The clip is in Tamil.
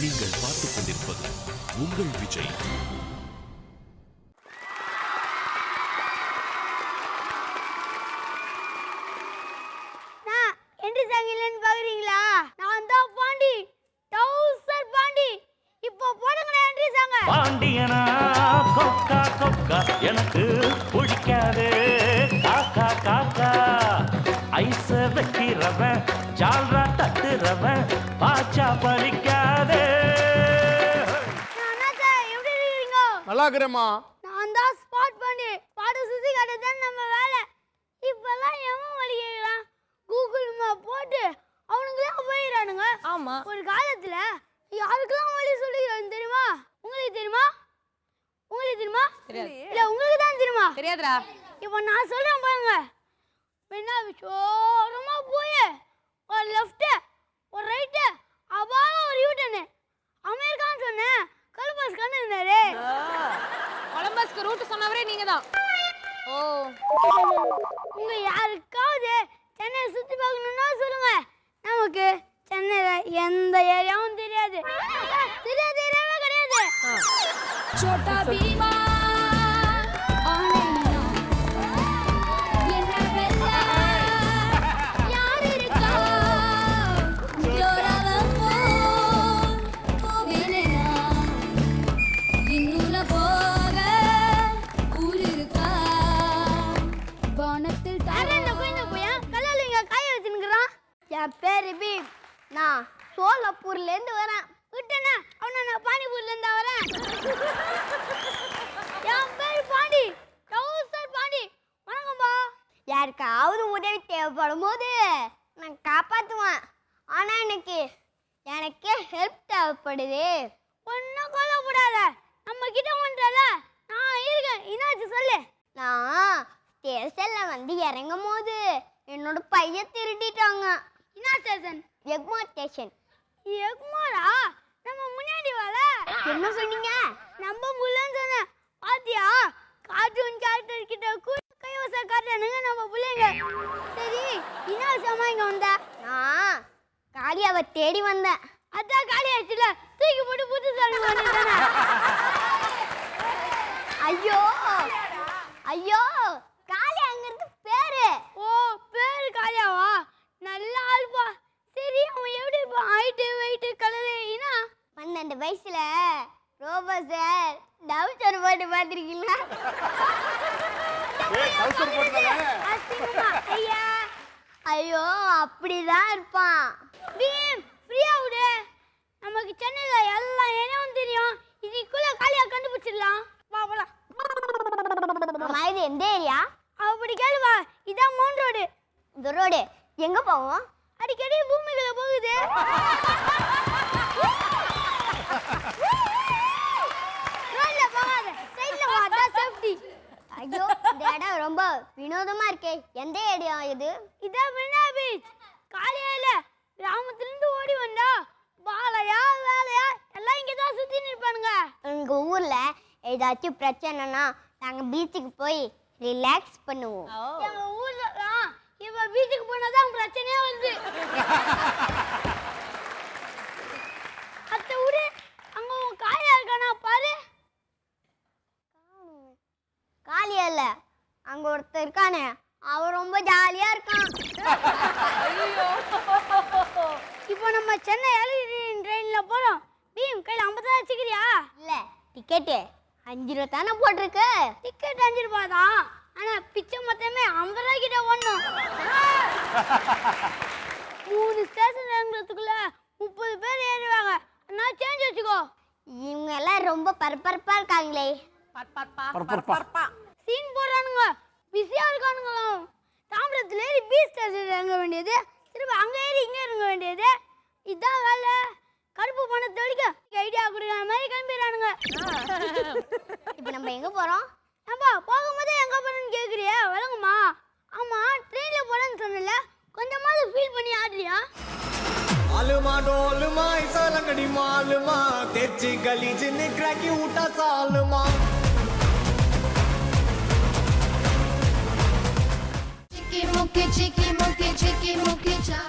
நீங்கள் பார்த்துக் கொண்டிருப்பது உங்கள் விஜய். பாக்குறீங்களா? நான் தான் பாண்டி, டவுசர் பாண்டி. இப்போ போடுங்க என்ட்ரி சாங்க. பாண்டியனா கொக்கா கொக்கா எனக்கு பிடிக்காதே காக்கா காக்கா. ஐச வைக்கிறவன் ஜால்ரா தட்டுறவன் பாச்சா பலிக்காதே. எப்படி இருக்கீங்க? நல்லா இருக்கிறேம்மா. நான் தான் ஸ்பாட் பாண்டி. பாடு சுத்தி காட்டுதான் நம்ம வேலை. இப்பெல்லாம் எவன் வழி கேட்கலாம்? கூகுள் மேப் போட்டு அவனுங்களே போயிடறானுங்க. ஆமா, ஒரு காலத்துல யாருக்கெல்லாம் வழி சொல்லிக்கிறான்னு தெரியுமா? உங்களுக்கு தெரியுமா? உங்களுக்கு தெரியுமா? இல்ல உங்களுக்கு தான் தெரியுமா? தெரியாதுடா. இப்போ நான் சொல்றேன் பாருங்க. என்ன சோரமா போய் ஒரு லெஃப்ட் ஒரு ரைட் அபால ஒரு யூட்டர்ன். அமெரிக்கான்னு சொன்னேன். கொலம்பஸ் கண்ணு இருந்தாரு. கொலம்பஸ்க்கு ரூட் சொன்னவரே நீங்க தான். ஓ, உங்க யாருக்காவது சென்னை சுத்தி பார்க்கணும்னா சொல்லுங்க. நமக்கு சென்னையில எந்த ஏரியாவும் தெரியாது. தெரியாத ஏரியாவே கிடையாது. छोटा भीमा ஆனையா என்ன வெல்ல யார் இருக்கா ஜோராவோ போவேனா இன்னுல போக ஊர் இருக்கா வானத்தில் இந்த போய் கல்லால இங்க காய வச்சுன்னுக்குறான். என் பேரு பீம். நான் சோலாப்பூர்ல இருந்து வரேன். விட்டேனா அவனை நான் பானிபூர்ல இருந்து வரேன். என் பேரு பாண்டி, டவுசர் பாண்டி. வணக்கம்பா. யாருக்காவது உதவி தேவைப்படும் போது நான் காப்பாத்துவேன். ஆனா எனக்கே ஹெல்ப் தேவைப்படுது. ஒன்னும் கொல்லப்படாத. நம்ம கிட்ட ஒன்றல நான் இருக்கேன். என்னாச்சு சொல்லு. நான் ஸ்டேஷன்ல வந்து இறங்கும் போது என்னோட பைய திருடிட்டாங்க. என்ன ஸ்டேஷன்? எக்மோர் ஸ்டேஷன். எக்மோரா? நம்ம முன்னாடி வால. என்ன சொன்னீங்க? நம்ம புள்ளன்னு சொன்னேன். பாத்தியா? கார்ட்டூன் கேரக்டர் கிட்ட கைவச காட்டுறானுங்க நம்ம புள்ளைங்க. சரி, என்ன சமா இங்க வந்த? நான் காளியாவை தேடி வந்தேன். அதான் காளியாச்சுல தூக்கி போட்டு புத்து சாமி வந்துட்டானே. ஐயோ ஐயோ, காளியாங்கிறது பேரு. ஓ, பேரு காளியாவா? நல்ல ஆள்பா. சரி, அவன் எப்படி இப்போ ஹைட்டு வெயிட்டு கலரு ஏன்னா 12 வயசுல ரோபோ சார் டவுசர் போட்டு பார்த்துருக்கீங்களா? ஐயா ஐயோ, அப்படிதான் இருப்பான். பீம் ஃப்ரீயா விடு. நமக்கு சென்னையில எல்லா ஏரியாவும் தெரியும். இதுக்குள்ள காளியா கண்டுபிடிச்சிடலாம். வா போலாம். இது எந்த ஏரியா? அப்படி கேளுவா. இதான் மவுண்ட் ரோடு. இந்த ரோடு எங்க போவோம்? அடிக்கடி பூமிக்குள்ள போகுது. ரோட்ல போகாத, சைடுல வா, அதான் சேஃப்டி. ஐயோ, இந்த இடம் ரொம்ப வினோதமா இருக்கே. எந்த ஏரியா இது? இதான் மெரினா பீச். காலையில கிராமத்துல இருந்து ஓடி வந்தா வாழையா வேலையா எல்லாம் இங்க தான் சுத்தி நிற்பானுங்க. எங்க ஊர்ல ஏதாச்சும் பிரச்சனைனா நாங்க பீச்சுக்கு போய் ரிலாக்ஸ் பண்ணுவோம். எங்க ஊர்ல இப்ப பீச்சுக்கு போனாதான் பிரச்சனையே வருது. அத்தை விடு, அங்க உன் காளியா இருக்கானா பாரு. காளியா இல்ல, அங்க ஒருத்தர் இருக்கானே, அவன் ரொம்ப ஜாலியா இருக்கான். இப்போ நம்ம சென்னை ட்ரெயின்ல போறோம். பீம் கையில 50 வச்சுக்கிறியா? இல்ல, டிக்கெட்டு 5 ரூபா தானே போட்டிருக்கு. டிக்கெட் 5 ரூபா தான். ஆனா பிச்சை மொத்தமே 50 ரூபாய் கிட்ட ஓடணும். 3 ஸ்டேஷன் இறங்குறதுக்குள்ள 30 பேர் ஏறுவாங்க. நான் சேஞ்ச் வச்சுக்கோ. இவங்க எல்லாம் ரொம்ப பரபரப்பா இருக்காங்களே. சீன் போடுறானுங்க, பிஸியா இருக்கானுங்களாம். தாம்பரத்துல ஏறி பீச் ஸ்டேஷன் இறங்க வேண்டியது, திரும்ப அங்க ஏறி இங்க இறங்க வேண்டியது. இதான் வேலை. கருப்பு பணத்தை ஒழிக்க ஐடியா கொடுக்குற மாதிரி கிளம்பிடுறானுங்க. இப்போ நம்ம எங்க போறோம்? ஏன்பா போகும்போதே எங்க போறேன்னு கேக்குறியா? விளங்குமா? ஆமா, ட்ரெயின்ல போறேன்னு சொன்னல, கொஞ்சமாவது ஃபீல் பண்ணி ஆடுறியா? आलमा डोलमा ऐसा लंगड़ी मालमा तेजी गली जिन्ने क्रैकी उठा सालमा चिकी मुकी चा